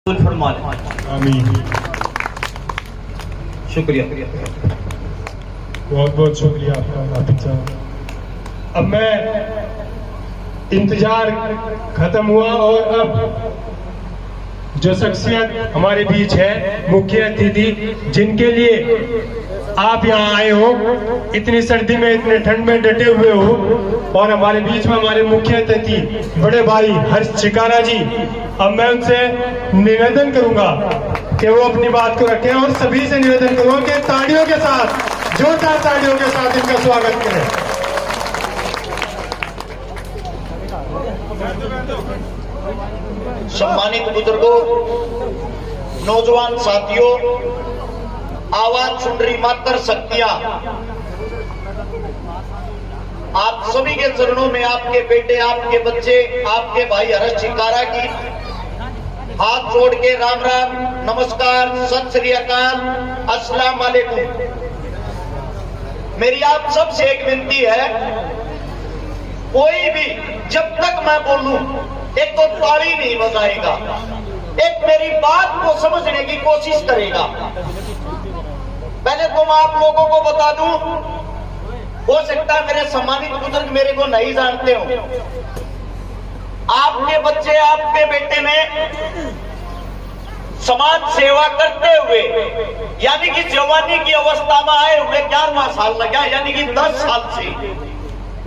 फरमा लें। आमीन। शुक्रिया। बहुत बहुत शुक्रिया आपका नापित साहब। अब मैं इंतजार खत्म हुआ और अब जो शख्सियत हमारे बीच है, मुख्य अतिथि, जिनके लिए आप यहाँ आए हो, इतनी सर्दी में इतने ठंड में डटे हुए हो, और हमारे बीच में हमारे मुख्य अतिथि बड़े भाई हर्ष चिकारा जी। अब मैं उनसे निवेदन करूंगा कि वो अपनी बात को रखें और सभी से निवेदन करूंगा कि तालियों के साथ, जोरदार तालियों के साथ इनका स्वागत करें। सम्मानित बुजुर्गों, नौजवान साथियों, आवाज सुन रही मातर शक्तियां, आप सभी के चरणों में आपके बेटे, आपके बच्चे, आपके भाई हर्ष चिकारा की हाथ जोड़ के राम राम, नमस्कार, सत श्री अकाल, अस्सलाम वालेकुम। मेरी आप सबसे एक विनती है, कोई भी जब तक मैं बोलूं एक तो ताली नहीं बजाएगा, एक मेरी बात को समझने की कोशिश करेगा। पहले तो मैं आप लोगों को बता दूं, हो सकता है मेरे सम्मानित बुजुर्ग मेरे को नहीं जानते हो, आपके बच्चे, आपके बेटे ने समाज सेवा करते हुए, यानी कि जवानी की अवस्था में आए हुए 11वां साल लगा, यानी कि 10 साल से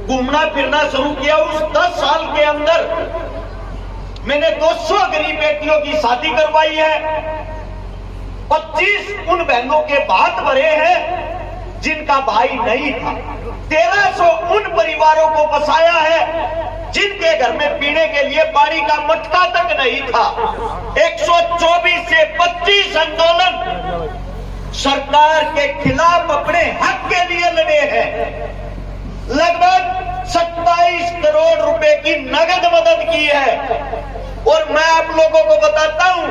घूमना फिरना शुरू किया। उस 10 साल के अंदर मैंने 200 गरीब बेटियों की शादी करवाई है, 25 उन बहनों के भात भरे हैं जिनका भाई नहीं था, 1300 उन परिवारों को बसाया है जिनके घर में पीने के लिए पानी का मटका तक नहीं था। 124 से 25 आंदोलन सरकार के खिलाफ अपने हक के लिए लड़े हैं। लगभग 27 करोड़ रुपए की नगद मदद की है। और मैं आप लोगों को बताता हूं,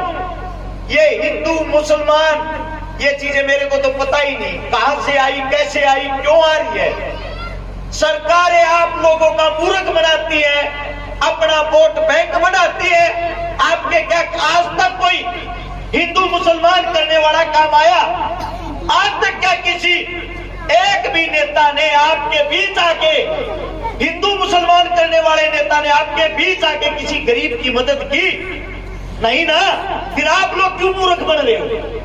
ये हिंदू मुसलमान ये चीजें मेरे को तो पता ही नहीं, कहां से आई, कैसे आई, क्यों आ रही है। सरकारें आप लोगों का मूर्ख बनाती है, अपना वोट बैंक बनाती है। आपके क्या आज तक कोई हिंदू मुसलमान करने वाला काम आया? आज तक क्या किसी एक भी नेता ने आपके बीच आके, हिंदू मुसलमान करने वाले नेता ने आपके बीच आके किसी गरीब की मदद की? नहीं ना। फिर आप लोग क्यों मूर्ख बन रहे हो?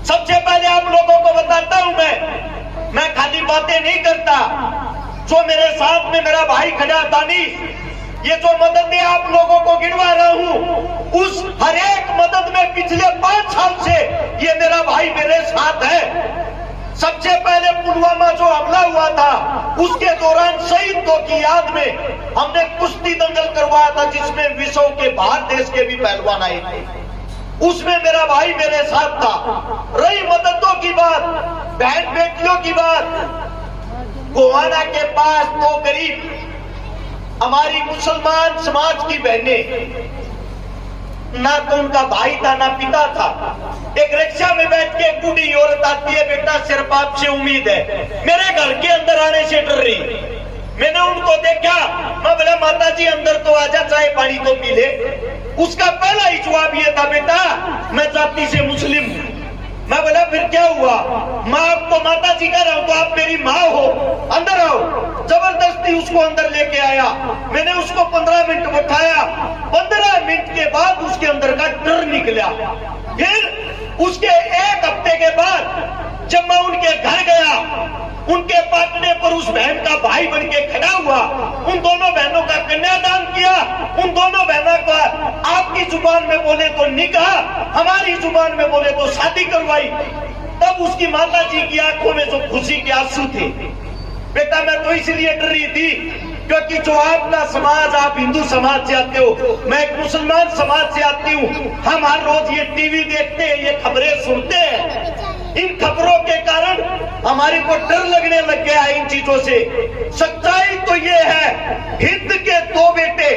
सबसे पहले आप लोगों को बताता हूं, मैं खाली बातें नहीं करता। जो मेरे साथ में मेरा भाई खड़ा दानिश, ये जो मददें आप लोगों को गिनवा रहा हूं, उस हर एक मदद में पिछले 5 साल से ये मेरा भाई मेरे साथ है। सबसे पहले पुलवामा जो हमला हुआ था, उसके दौरान शहीदों की याद में हमने कुश्ती दंगल करवाया था, जिसमें विश्व के बाहर देश के भी पहलवान आए थे। उसमें मेरा भाई मेरे साथ था। रही मददों की बात, बहन बेटियों की बात, गोवाना के पास 2 गरीब हमारी मुसलमान समाज की बहनें, ना तो उनका भाई था ना पिता था, एक रिक्शा में बैठ के एक बूढ़ी औरत आती है, बेटा सिर्फ आपसे उम्मीद है, मेरे घर के अंदर आने से डर रही। मैंने उनको देखा, मैं बोला माता जी अंदर तो आजा, चाय पानी तो पी ले। उसका पहला ही जवाब ये था, बेटा मैं जाति से मुस्लिम हूं। मैं बोला फिर क्या हुआ? मैं आपको माता जी कह रहा हूं तो आप मेरी माँ हो, अंदर आओ। जबरदस्ती उसको अंदर लेके आया। मैंने उसको 15 मिनट बैठाया। 15 मिनट के बाद उसके अंदर का डर निकला। फिर उसके 1 हफ्ते के बाद जब मैं उनके घर गया, उनके पाटने पर उस बहन का भाई बन के खड़ा हुआ, उन दोनों बहनों का कन्यादान किया। उन दोनों बहनों का आपकी जुबान में बोले तो निकाह, हमारी जुबान में बोले तो शादी करवाई। तब उसकी माता जी की आंखों में जो खुशी के आंसू थे। बेटा मैं तो इसलिए डर रही थी क्योंकि जो आपका समाज, आप हिंदू समाज से आते हो, मैं एक मुसलमान समाज से आती हूँ। हम हर रोज ये टीवी देखते हैं, ये खबरें सुनते हैं। इन खबरों के कारण हमारे को डर लगने लग गया है इन चीजों से। सच्चाई तो ये है, हिंद के 2 बेटे,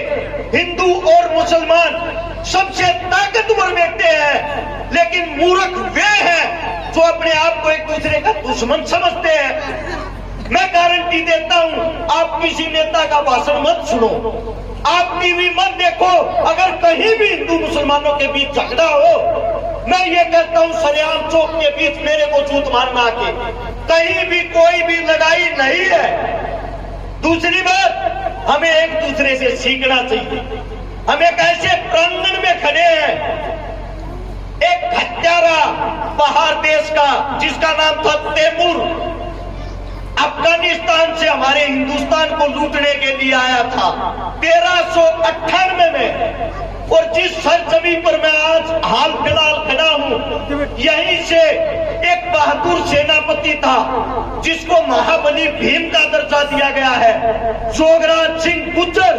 हिंदू और मुसलमान, सबसे ताकतवर बेटे हैं, लेकिन मूर्ख वे हैं जो अपने आप को एक दूसरे का दुश्मन समझते हैं। मैं गारंटी देता हूं, आप किसी नेता का भाषण मत सुनो, आप टीवी मत देखो, अगर कहीं भी हिंदू मुसलमानों के बीच झगड़ा हो, मैं ये कहता हूं सरेआम चौक के बीच मेरे को जूत मारना आके, कहीं भी कोई भी लड़ाई नहीं है। दूसरी बात, हमें एक दूसरे से सीखना चाहिए। हम एक ऐसे प्रांगण में खड़े हैं, एक हत्यारा बाहर देश का जिसका नाम था तैमूर, अफगानिस्तान से हमारे हिंदुस्तान को लूटने के लिए आया था 1398 में, और जिस सरजमी पर मैं आज हाल फिलहाल खड़ा हूं, यहीं से एक बहादुर सेनापति था जिसको महाबली भीम का दर्जा दिया गया है, जोगराज सिंह गुज्जर।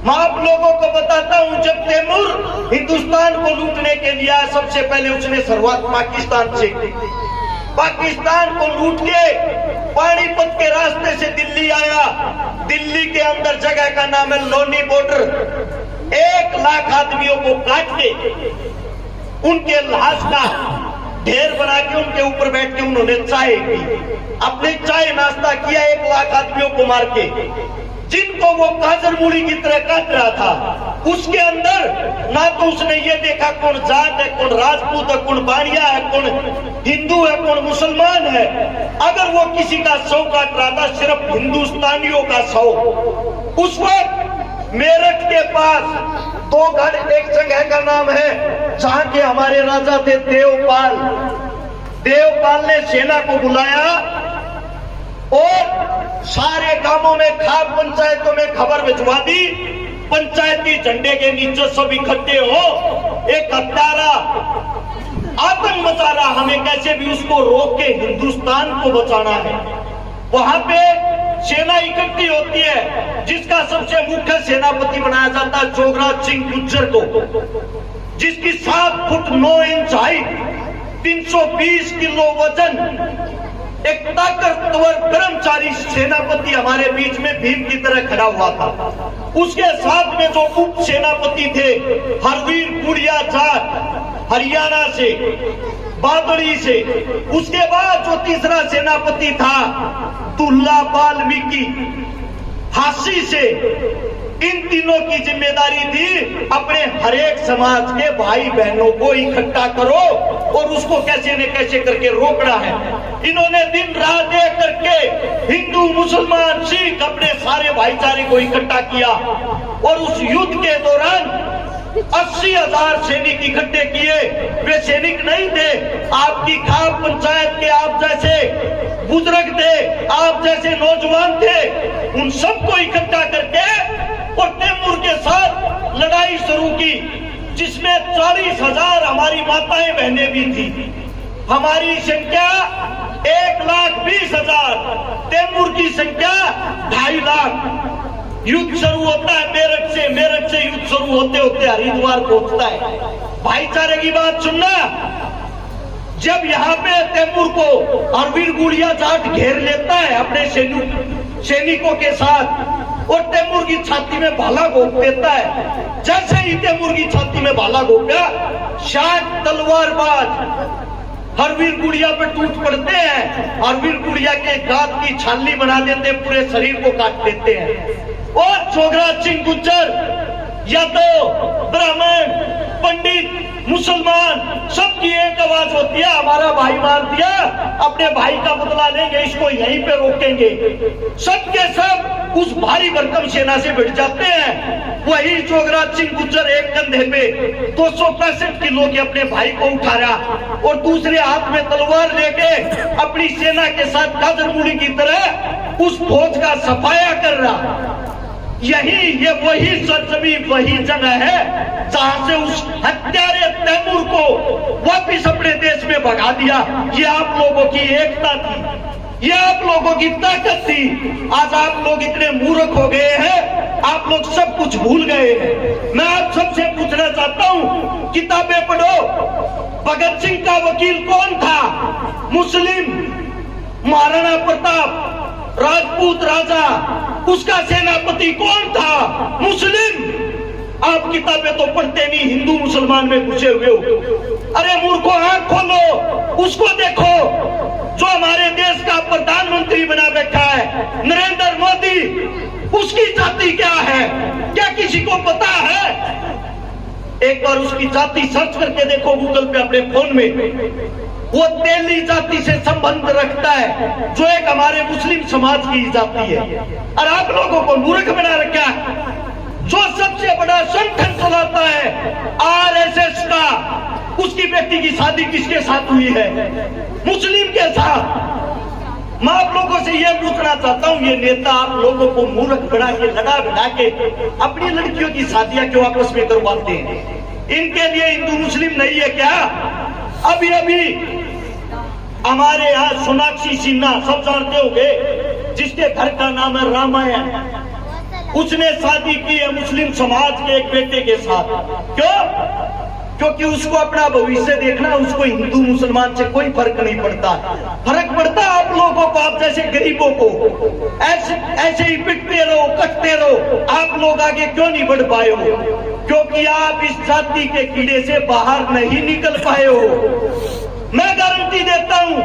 मैं आप लोगों को बताता हूं, जब तैमूर हिंदुस्तान को लूटने के लिए आया, सबसे पहले उसने शुरुआत पाकिस्तान से की। पाकिस्तान को लूट के पानीपत के रास्ते से दिल्ली आया। दिल्ली के अंदर जगह का नाम है लोनी बॉर्डर। 1 लाख आदमियों को काट के उनके लाश का ढेर बना के उनके ऊपर बैठ के उन्होंने चाय पी, अपने चाय नाश्ता किया 1 लाख आदमियों को मार के, जिनको वो गाजर मूली की तरह काट रहा था। उसके अंदर ना तो उसने ये देखा कौन जाट है, कौन राजपूत है, कौन बानिया है, कौन हिंदू है, कौन मुसलमान है। अगर वो किसी का शव काट रहा था, सिर्फ हिंदुस्तानियों का शव। उस वक्त मेरठ के पास 2 गढ़, एक जगह का नाम है जहां के हमारे राजा थे देवपाल। देवपाल ने सेना को बुलाया और सारे गांवों में, खाप पंचायतों में खबर भिजवा दी, पंचायती झंडे के नीचे सब इकट्ठे हो, एक हत्यारा आतंक मचा रहा, हमें कैसे भी उसको रोक के हिंदुस्तान को बचाना है। वहां पे सेना इकट्ठी होती है, जिसका सबसे मुख्य सेनापति बनाया जाता है जोगराज सिंह गुज्जर को, जिसकी 7 फुट 9 इंच हाइट, 320 किलो वजन, एक ताकतवर ब्रह्मचारी सेनापति हमारे बीच में भीम की तरह खड़ा हुआ था। उसके साथ में जो उप सेनापति थे, हरवीर गुड़िया जाट हरियाणा से, बादड़ी से। उसके बाद जो तीसरा सेनापति था दुल्ला वाल्मीकि हासी से। इन तीनों की जिम्मेदारी थी अपने हरेक समाज के भाई बहनों को इकट्ठा करो और उसको कैसे न कैसे करके रोकना है। इन्होंने दिन रात एक करके हिंदू मुसलमान सिख अपने सारे भाईचारे को इकट्ठा किया और उस युद्ध के दौरान 80,000 सैनिक इकट्ठे किए। वे सैनिक नहीं थे, आपकी खाप पंचायत के आप जैसे बुजुर्ग थे, आप जैसे नौजवान थे। उन सबको इकट्ठा करके और तैमूर के साथ लड़ाई शुरू की, जिसमें 40,000 हमारी माताएं बहनें भी थी। हमारी संख्या 1,20,000, तैमूर की संख्या 2.5 लाख। युद्ध शुरू होता है मेरठ से युद्ध शुरू होते होते हरिद्वार पहुंचता है। भाईचारे की बात सुनना, जब यहाँ पे तैमूर को हरवीर गुड़िया जाट घेर लेता है अपने सैनिकों के साथ और तैमूर की छाती में भाला घोंप देता है। जैसे ही तैमूर की छाती में भाला घोंपा, 60 तलवारबाज हरवीर गुड़िया पे टूट पड़ते हैं। हरवीर गुड़िया के दांत की छाली बना देते, पूरे शरीर को काट देते हैं। और जोगराज सिंह गुज्जर, यादव, ब्राह्मण, पंडित, मुसलमान, सबकी एक आवाज होती है, हमारा भाई मार दिया, अपने भाई का बदला लेंगे, इसको यहीं पे रोकेंगे। सबके सब उस भारी भरकम सेना से भिड़ जाते हैं। वही जोगराज सिंह गुज्जर एक कंधे पे 265 किलो के अपने भाई को उठा रहा और दूसरे हाथ में तलवार लेके अपनी सेना के साथ गाजर मूली की तरह उस फौज का सफाया कर रहा। ये वही सरजमी, वही जगह है जहां से उस हत्यारे तैमूर को वापिस अपने देश में भगा दिया। ये आप लोगों की एकता थी, ये आप लोगों की ताकत थी। आज आप लोग इतने मूर्ख हो गए हैं, आप लोग सब कुछ भूल गए हैं। मैं आप सबसे पूछना चाहता हूं, किताबें पढ़ो। भगत सिंह का वकील कौन था? मुस्लिम। महाराणा प्रताप राजपूत राजा, उसका सेनापति कौन था? मुस्लिम। आप किताबें तो पढ़ते नहीं, हिंदू मुसलमान में घुसे हुए हो। अरे मूर्खों, आंख खोलो, उसको देखो जो हमारे देश का प्रधानमंत्री बना बैठा है, नरेंद्र मोदी। उसकी जाति क्या है? क्या किसी को पता है? एक बार उसकी जाति सर्च करके देखो गूगल पे अपने फोन में। वो तेली जाति से संबंध रखता है, जो एक हमारे मुस्लिम समाज की जाति है। और आप लोगों को मूर्ख बना रखा है। जो सबसे बड़ा संगठन चलाता है आरएसएस का, उसकी बेटी की शादी किसके साथ हुई है? मुस्लिम के साथ। मैं आप लोगों से यह पूछना चाहता हूं, ये नेता आप लोगों को मूर्ख बना के, लड़ा बना के अपनी लड़कियों की शादियां क्यों आपस में करवाते हैं? इनके लिए हिंदू मुस्लिम नहीं है क्या? अभी अभी हमारे यहाँ सोनाक्षी सिन्हा, सब जानते होंगे, जिसके घर का नाम है रामायण, उसने शादी की है मुस्लिम समाज के एक बेटे के साथ। क्यों? क्योंकि उसको अपना भविष्य देखना, उसको हिंदू मुसलमान से कोई फर्क नहीं पड़ता। फर्क पड़ता आप लोगों को, आप जैसे गरीबों को। ऐसे ही पिटते रहो, कटते रहो। आप लोग आगे क्यों नहीं बढ़ पाए हो? क्योंकि आप इस जाति के कीड़े से बाहर नहीं निकल पाए हो। मैं गारंटी देता हूं,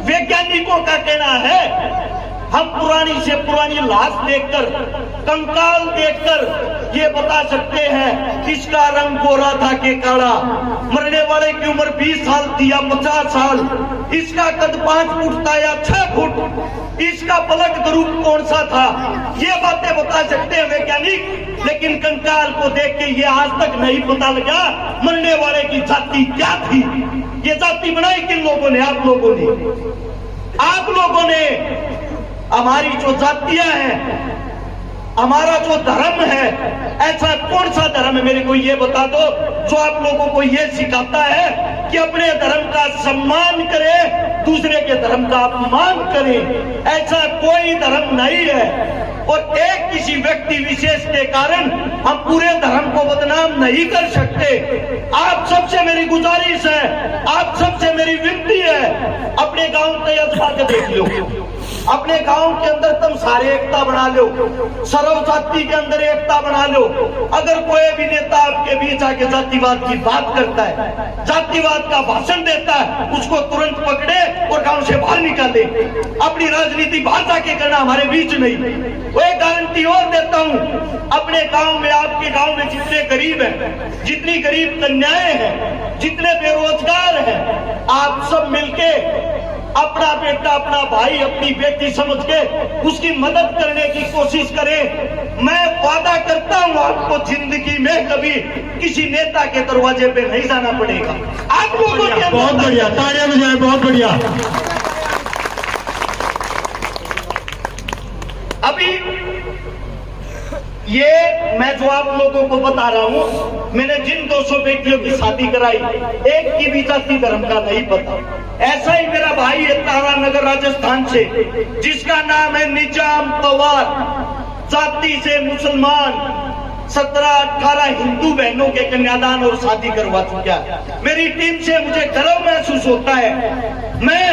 वैज्ञानिकों का कहना है, हम पुरानी से पुरानी लाश देखकर, कंकाल देखकर ये बता सकते हैं किसका रंग गोरा था कि काला। मरने वाले की उम्र 20 साल थी या 50 साल, इसका कद 5 फुट था या 6 फुट, इसका पलक रूप कौन सा था, ये बातें बता सकते हैं वैज्ञानिक। लेकिन कंकाल को देख के ये आज तक नहीं पता लगा मरने वाले की जाति क्या थी। ये जाति बनाई किन लोगों ने? आप लोगों ने। आप लोगों ने। हमारी जो जातियां हैं, हमारा जो धर्म है, ऐसा कौन सा धर्म है, मेरे को ये बता दो, जो आप लोगों को ये सिखाता है कि अपने धर्म का सम्मान करें, दूसरे के धर्म का अपमान करें? ऐसा कोई धर्म नहीं है। और एक किसी व्यक्ति विशेष के कारण हम पूरे धर्म को बदनाम नहीं कर सकते। आप सबसे मेरी गुजारिश है, आप सबसे मेरी विनती है, अपने गांव के अजमा के देख लो, अपने गांव के अंदर तुम सारे एकता बना लो, सर्व जाति के अंदर एकता बना लो। अगर कोई भी नेता आपके बीच आके जातिवाद की बात करता है, जातिवाद का भाषण देता है, उसको तुरंत पकड़े और गांव से बाहर निकाले। अपनी राजनीति बाहर जाके करना, हमारे बीच नहीं। वो एक गारंटी और देता हूं, अपने गांव में, आपके गांव में जितने गरीब हैं, जितनी गरीब कन्याएं हैं, जितने बेरोजगार हैं, आप सब मिलके अपना बेटा, अपना भाई, अपनी बेटी समझ के उसकी मदद करने की कोशिश करें। मैं वादा करता हूं आपको जिंदगी में कभी किसी नेता के दरवाजे पे नहीं जाना पड़ेगा। आप लोगों के बहुत बढ़िया, तालियां बजाएं, बहुत बढ़िया। अभी ये मैं जो आप लोगों को बता रहा हूं, मैंने जिन 200 बेटियों की शादी कराई, एक की भी जाति धर्म का नहीं पता। ऐसा ही मेरा भाई है तारानगर राजस्थान से, जिसका नाम है निजाम पवार, जाति से मुसलमान, 17-18 हिंदू बहनों के कन्यादान और शादी करवा चुका है। मेरी टीम से मुझे गर्व महसूस होता है। मैं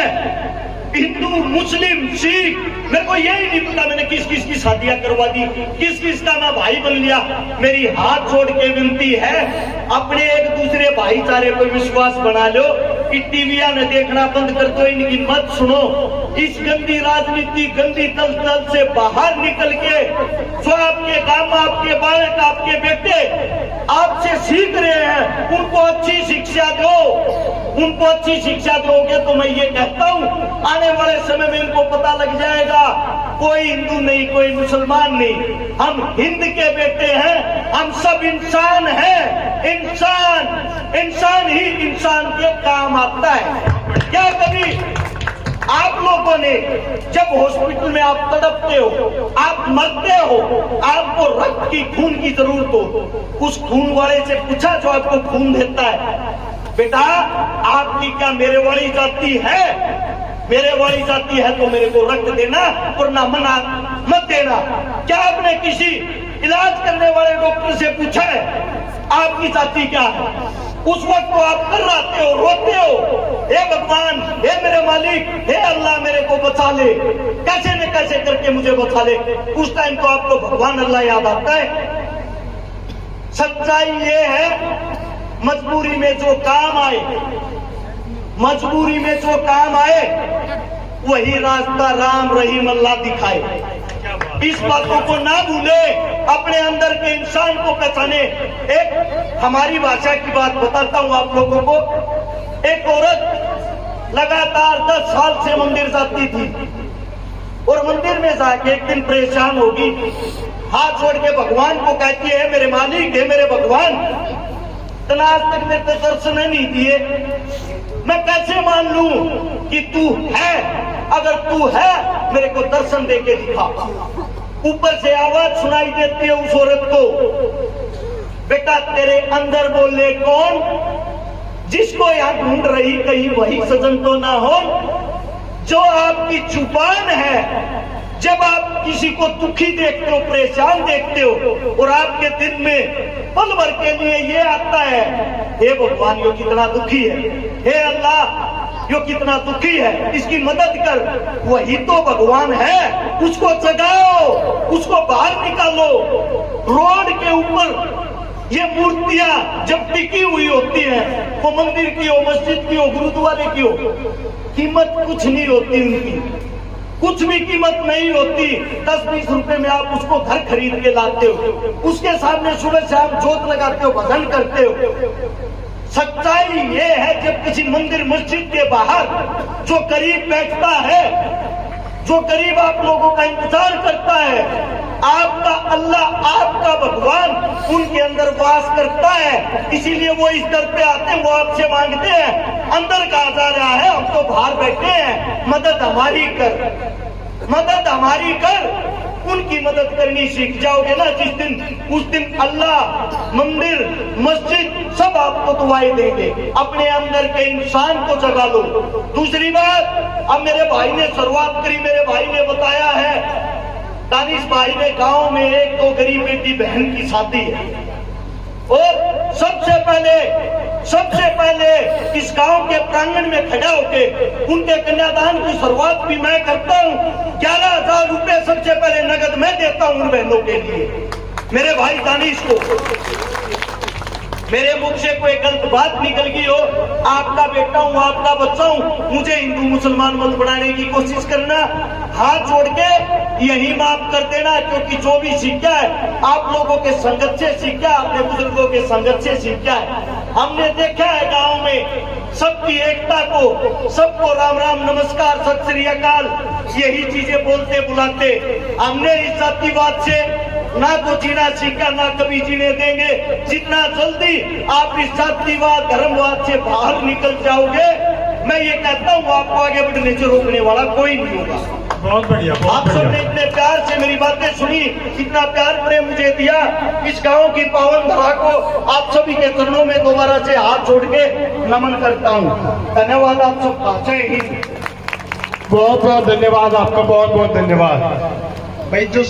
हिंदू, मुस्लिम, सिख, मेरे को यही नहीं पता मैंने किस किस की शादियां करवा दी, किस किस का मैं भाई बन लिया। मेरी हाथ जोड़ के विनती है, अपने एक दूसरे भाईचारे पर विश्वास बना लो। कि टीविया ने देखना बंद कर दो, इनकी मत सुनो। इस गंदी राजनीति, गंदी दलदल से बाहर निकल के जो आपके काम, आपके बालक, आपके बेटे आपसे सीख रहे हैं, उनको अच्छी शिक्षा दो। उनको अच्छी शिक्षा दोगे तो मैं ये कहता हूं, आने वाले समय में इनको पता लग जाएगा कोई हिंदू नहीं, कोई मुसलमान नहीं, हम हिंद के बेटे हैं, हम सब इंसान हैं। इंसान ही इंसान के काम आता है। क्या कभी आप लोगों ने जब हॉस्पिटल में आप तड़पते हो, आप मरते हो, आपको रक्त की, खून की जरूरत हो, उस खून वाले से पूछा जो आपको खून देता है, बेटा आपकी क्या मेरे वाली जाति है? मेरे वाली जाति है तो मेरे को रक्त देना, वरना मना मत देना। क्या आपने किसी इलाज करने वाले डॉक्टर से पूछा है आपकी जाति क्या है? उस वक्त तो आप कर्राते हो, रोते हो, हे भगवान, हे मेरे मालिक, हे अल्लाह मेरे को बचा ले, कैसे न कैसे करके मुझे बचा ले। उस टाइम तो आपको भगवान अल्लाह याद आता है। सच्चाई ये है, मजबूरी में जो काम आए, मजबूरी में जो काम आए, वही रास्ता राम रहीम अल्लाह दिखाए। क्या बात। इस बातों को ना भूले, अपने अंदर के इंसान को पहचाने। एक हमारी भाषा की बात बताता हूं आप लोगों को। एक औरत लगातार 10 साल से मंदिर जाती थी और मंदिर में जाके एक दिन परेशान होगी, हाथ जोड़ के भगवान को कहती है, मेरे मालिक है, मेरे भगवान, आज तक मेरे को दर्शन नहीं दिए, मैं कैसे मान लूं कि तू है? अगर तू है मेरे को दर्शन दे के दिखा। ऊपर से आवाज सुनाई देती है उस औरत को, बेटा तेरे अंदर बोले कौन? जिसको यहां ढूंढ रही कहीं वही सजन तो ना हो। जो आपकी जुबान है, जब आप किसी को दुखी देखते हो, परेशान देखते हो और आपके दिल में पल भर के लिए ये आता है, हे भगवान यो कितना दुखी है, हे अल्लाह यो कितना दुखी है, इसकी मदद कर, वही तो भगवान है। उसको जगाओ, उसको बाहर निकालो। रोड के ऊपर ये मूर्तियां जब टिकी हुई होती हैं, वो मंदिर की हो, मस्जिद की हो, गुरुद्वारे की हो, कीमत कुछ नहीं होती उनकी, कुछ भी कीमत नहीं होती। 10-20 रुपए में आप उसको घर खरीद के लाते हो, उसके सामने सुबह शाम जोत लगाते हो, भजन करते हो। सच्चाई ये है, जब किसी मंदिर मस्जिद के बाहर जो गरीब बैठता है, जो गरीब आप लोगों का इंतजार करता है, आपका अल्लाह, आपका भगवान उनके अंदर वास करता है। इसीलिए वो इस दर पे आते हैं, वो आपसे मांगते हैं, अंदर कहा जा रहा है, हम तो बाहर बैठे हैं, मदद हमारी कर, मदद हमारी कर। उनकी मदद करनी सीख जाओगे ना जिस दिन, उस दिन अल्लाह, मंदिर, मस्जिद सब आपको दुआएं देंगे। अपने अंदर के इंसान को जगा लो। दूसरी बात, अब मेरे भाई ने शुरुआत करी, मेरे भाई ने बताया है, दानिश भाई ने गांव में एक तो गरीब बेटी बहन की शादी है और सबसे पहले इस गांव के प्रांगण में खड़ा होके उनके कन्यादान की शुरुआत भी मैं करता हूं। 11,000 रुपए सबसे पहले नगद मैं देता हूं उन बहनों के लिए, मेरे भाई दानिश को। मेरे मुख से कोई गलत बात निकल गई हो, आपका बेटा हूं, आपका बच्चा हूं, मुझे हिंदू मुसलमान मत बनाने की कोशिश करना, हाथ जोड़ के यही माफ कर देना। क्योंकि जो भी सीखा है आप लोगों के संगत से सीखा, अपने बुजुर्गों के संगत से सीखा है। हमने देखा है गांव में सबकी एकता को, सबको राम राम नमस्कार सत श्री अकाल यही चीजें बोलते बुलाते। हमने इस जातिवाद से ना तो जीना सीखा, ना कभी जीने देंगे। जितना जल्दी आप इस जातिवाद धर्मवाद से बाहर निकल जाओगे, मैं ये कहता हूँ आपको आगे बढ़ने से रोकने वाला कोई नहीं होगा। बहुत बढ़िया, आप सबने इतने प्यार से मेरी बातें सुनी, इतना प्यार प्रेम मुझे दिया। इस गांव की पावन धरा को आप सभी के चरणों में दोबारा से हाथ जोड़ के नमन करता हूँ। धन्यवाद आप सबका, जय हिंद। बहुत बहुत धन्यवाद आपका, बहुत बहुत धन्यवाद भाई। जो